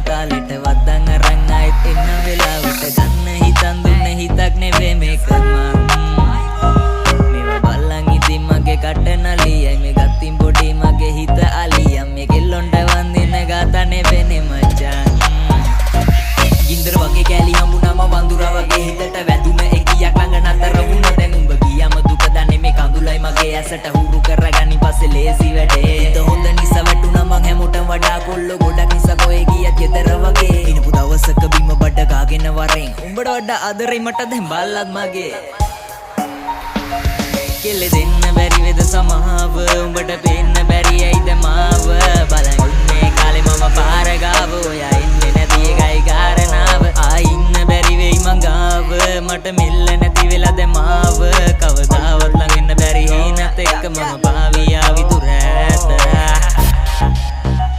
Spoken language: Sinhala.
තාලෙට වද්දන් අරන් ආයෙත් එන්න වෙලාවට ගන්න හිතන් දුන්න හිතක් නෙවෙයි මේක මේවා බල්ලන් ඉතින් මගේ කට නලියයි මේ ගත්තින් පොඩි මගේ හිත අලියම් මේ කෙල්ලොන්ට වන්දින ගාතා නෙවෙයි මචං ගින්දර වගේ කෑලි හම්බුනම වඳුරා වගේ හිතට වැදුන එකියක් ළඟ නතර වුණා දැන් උඹ ගියම දුක දන්නේ මේ කඳුලයි මගේ ඇසට හුරු කරගනි පස්සේ ලේසි වැඩේ හිත හොඳ නිසා වැටුණා මං හැමෝටම වඩා කොල්ල ගොඩක් නිසා කොහෙ ගියත් ගෙදර වගේ ඉනපු දවසක බිම බඩ ගාගෙන වරෙන් උඹට වඩා ආදරේ මට දැන් බල්ලත් මගේ කෙල්ල දෙන්න බැරි වේද සමාව උඹට පේන්න බැරි ඇයිද මාව බලන්